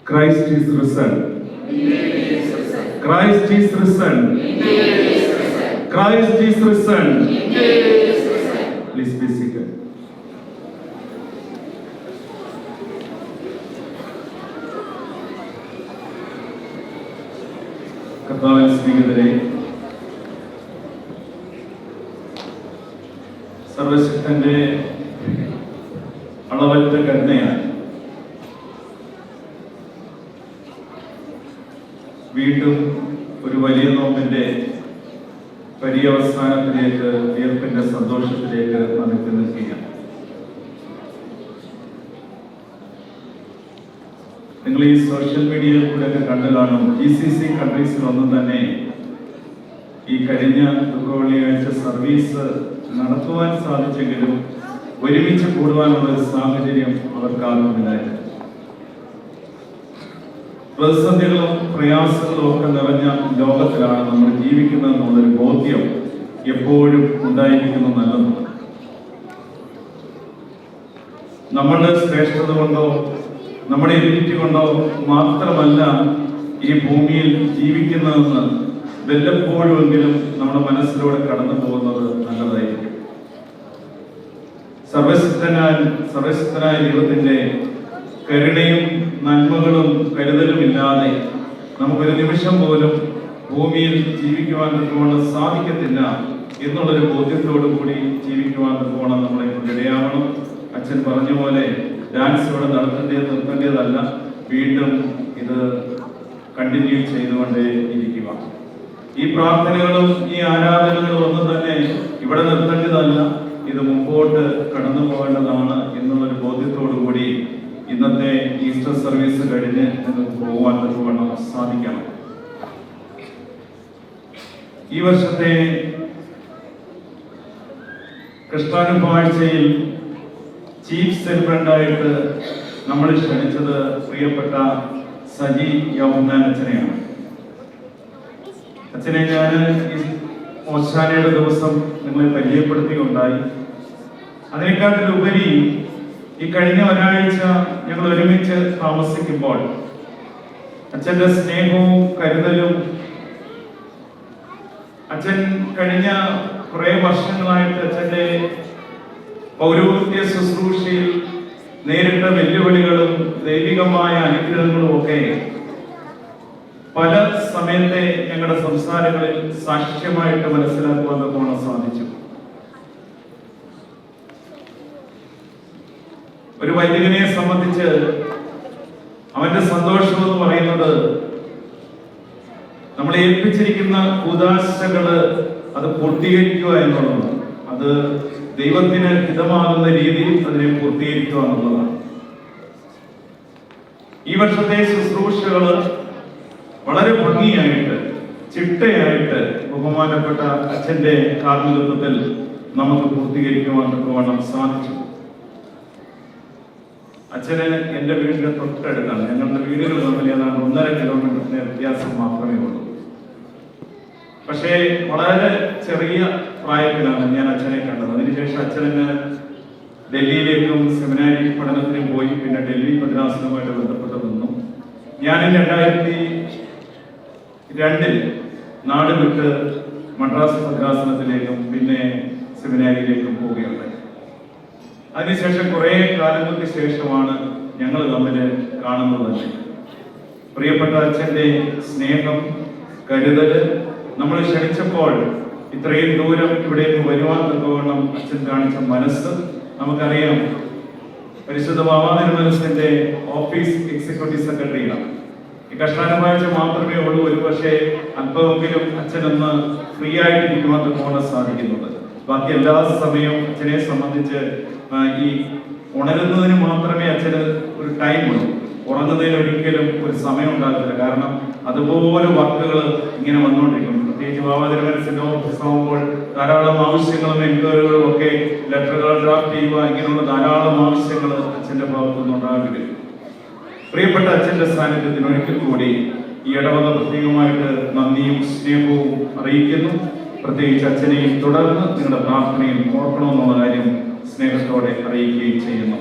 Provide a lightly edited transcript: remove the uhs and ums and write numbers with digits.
Christ is risen. Christ is risen. Christ is risen. Please be seated. കർത്താവിൻ സ്നേഹിതരെ, സർവശക്തന്റെ അളവറ്റ കരുണയാൽ വീണ്ടും ഒരു വലിയ നോമ്പിന്റെ പര്യവസാനത്തിലേക്ക്, ഉയർപ്പിന്റെ സന്തോഷത്തിലേക്ക് നമുക്ക് നിൽക്കുകയാണ്. നിങ്ങൾ ഈ സോഷ്യൽ മീഡിയയിൽ കൂടെയൊക്കെ കണ്ടു കാണും, GCC കൺട്രീസിലൊന്നും തന്നെ ഈ കഴിഞ്ഞ വെള്ളിയാഴ്ച സർവീസ് നടത്തുവാൻ സാധിച്ചെങ്കിലും ഒരുമിച്ച് കൂടുവാനുള്ള ഒരു സാഹചര്യം അവർക്കാർക്കുമില്ലായിരുന്നു. പ്രതിസന്ധികളും പ്രയാസങ്ങളും ഒക്കെ നിറഞ്ഞ ലോകത്തിലാണ് നമ്മൾ ജീവിക്കുന്നത് എന്നുള്ളൊരു ബോധ്യം എപ്പോഴും ഉണ്ടായിരിക്കുന്നത് നല്ലതാണ്. നമ്മളുടെ ശ്രേഷ്ഠത കൊണ്ടോ നമ്മുടെ എബിലിറ്റി കൊണ്ടോ മാത്രമല്ല ഈ ഭൂമിയിൽ ജീവിക്കുന്നതെന്ന് വല്ലപ്പോഴുമെങ്കിലും നമ്മുടെ മനസ്സിലൂടെ കടന്നു പോകുന്നത് നല്ലതായിരിക്കും. സർവശക്തനായ ദൈവത്തിന്റെ കരുണയും നന്മകളും കരുതലും ഇല്ലാതെ നമുക്കൊരു നിമിഷം പോലും ഭൂമിയിൽ ജീവിക്കുവാൻ തക്കവണ്ണം സാധിക്കത്തില്ല എന്നുള്ളൊരു ബോധ്യത്തോടു കൂടി ജീവിക്കുവാൻ തക്കവണ്ണം നമ്മളെ ഇടയാവണം. അച്ഛൻ പറഞ്ഞ പോലെ ഡാൻസ് ഇവിടെ നിർത്തേണ്ടതല്ല, വീണ്ടും ഇത് കണ്ടിന്യൂ ചെയ്തുകൊണ്ടേ ഇരിക്കുക. ഈ പ്രാർത്ഥനകളും ഈ ആരാധനകളും ഒന്നും തന്നെ ഇവിടെ നിർത്തേണ്ടതല്ല, ഇത് മുമ്പോട്ട് കടന്നു പോകേണ്ടതാണ് എന്നുള്ളൊരു ബോധ്യത്തോടു കൂടി ഇന്നത്തെ ഈസ്റ്റർ സർവീസ് കഴിഞ്ഞ് നിങ്ങൾക്ക് പോകാൻ തക്കവണ്ണം സാധിക്കണം. ഈ വർഷത്തെ കൃഷ്ണാനുഭാഴ്ചയിൽ ചീഫ് സെലിബ്രന്റായിട്ട് നമ്മൾ ക്ഷണിച്ചത് പ്രിയപ്പെട്ട സജി യോഹന്നാൻ അച്ഛനെയാണ്. അച്ഛനെ ഞാൻ ഈ ഓശാനയുടെ ദിവസം നിങ്ങളെ പരിചയപ്പെടുത്തുകയുണ്ടായി. അതിനെക്കാട്ടിലുപരി ഈ കഴിഞ്ഞ ഒരാഴ്ച ഞങ്ങൾ ഒരുമിച്ച് താമസിക്കുമ്പോൾ അച്ഛന്റെ സ്നേഹവും കരുതലും, അച്ഛൻ കഴിഞ്ഞ കുറെ വർഷങ്ങളായിട്ട് അച്ഛന്റെ പൗരോഹിത്യ ശുശ്രൂഷയിൽ നേരിട്ട വെല്ലുവിളികളും ദൈവികമായ അനുഗ്രഹങ്ങളും ഒക്കെ പല സമയത്തെ ഞങ്ങളുടെ സംസാരങ്ങളിൽ സാക്ഷ്യമായിട്ട് മനസ്സിലാക്കുവാൻ തക്കവണ്ണം സാധിച്ചു. ഒരു വൈദികനെ സംബന്ധിച്ച് അവന്റെ സന്തോഷം എന്ന് പറയുന്നത് നമ്മളെ ഏൽപ്പിച്ചിരിക്കുന്ന കൂദാശകള് അത് പൂർത്തീകരിക്കുക എന്നുള്ളതാണ്. അത് ദൈവത്തിന് ഹിതമാകുന്ന രീതിയിൽ അതിനെ പൂർത്തീകരിക്കുക എന്നുള്ളതാണ്. ഈ വർഷത്തെ ശുശ്രൂഷകള് വളരെ ഭംഗിയായിട്ട് ചിട്ടയായിട്ട് ബഹുമാനപ്പെട്ട അച്ഛന്റെ കാർമ്മികത്വത്തിൽ നമുക്ക് പൂർത്തീകരിക്കുവാൻ തക്കവണ്ണം സാധിച്ചു. അച്ഛന് എന്റെ വീടിന്റെ തൊട്ടടുത്താണ്. ഞങ്ങളുടെ വീടുകൾ തമ്മിൽ ഏതാണ്ട് 1.5 കിലോമീറ്ററിന്റെ വ്യത്യാസം മാത്രമേ ഉള്ളൂ. പക്ഷേ വളരെ ചെറിയ പ്രായത്തിലാണ് ഞാൻ അച്ഛനെ കണ്ടത്. അതിനുശേഷം അച്ഛന് ഡൽഹിയിലേക്കും സെമിനാരി പഠനത്തിനും പോയി. പിന്നെ ഡൽഹി മദ്രാസിനുമായിട്ട് ബന്ധപ്പെട്ട് നിന്നു. ഞാൻ 2002 നാട് വിട്ട് മദ്രാസ് ഭദ്രാസനത്തിലേക്കും പിന്നെ സെമിനാരിയിലേക്കും പോവുകയുണ്ടായി. അതിനുശേഷം കുറെ കാലങ്ങൾക്ക് ശേഷമാണ് ഞങ്ങൾ തമ്മിൽ കാണുന്നത് തന്നെ. പ്രിയപ്പെട്ട അച്ഛന്റെ സ്നേഹം, കരുതല്, നമ്മൾ ക്ഷണിച്ചപ്പോൾ ഇത്രയും ദൂരം ഇവിടേക്ക് വരുവാൻ തക്കവണ്ണം അച്ഛൻ കാണിച്ച മനസ്സ് നമുക്കറിയാം. പരിശുദ്ധ ബാബാതിരുമനസിന്റെ ഓഫീസ് എക്സിക്യൂട്ടീവ് സെക്രട്ടറിയാണ്. ഈ കഷ്ടാനുഭാഴ്ച മാത്രമേ ഉള്ളൂ ഒരു പക്ഷേ അല്പമെങ്കിലും അച്ഛനൊന്ന് ഫ്രീ ആയിട്ടിരിക്കുവാൻ തക്കവണ്ണം സാധിക്കുന്നത്. ബാക്കി എല്ലാ സമയവും അച്ഛനെ സംബന്ധിച്ച് ഈ ഉണരുന്നതിന് മാത്രമേ അച്ഛന് ഒരു ടൈം ഉള്ളൂ. ഉറങ്ങുന്നതിന് ഒരിക്കലും ഒരു സമയം ഉണ്ടാകത്തില്ല. കാരണം അതുപോലെ വാക്കുകൾ ഇങ്ങനെ വന്നുകൊണ്ടിരിക്കും. പ്രത്യേകിച്ച് ബാബാതിരുമനസിന്റെ ഓഫീസ് ആകുമ്പോൾ ധാരാളം ആവശ്യങ്ങളും എൻക്വയറികളും ഒക്കെ ലെറ്ററുകൾ ഡ്രാഫ്റ്റ് ചെയ്യുക, ഇങ്ങനെയുള്ള ധാരാളം ആവശ്യങ്ങൾ അച്ഛന്റെ ഭാഗത്തു നിന്നുണ്ടാകരുത്. പ്രിയപ്പെട്ട അച്ഛന്റെ സാന്നിധ്യത്തിന് ഒരിക്കൽ കൂടി ഈ ഇടവക പ്രത്യേകമായിട്ട് നന്ദിയും സ്നേഹവും അറിയിക്കുന്നു. പ്രത്യേകിച്ച് അച്ഛനെയും തുടർന്ന് നിങ്ങളുടെ പ്രാർത്ഥനയിൽ ഓർക്കണമെന്നുള്ള കാര്യം സ്നേഹത്തോടെ അറിയിക്കുകയും ചെയ്യുന്നു.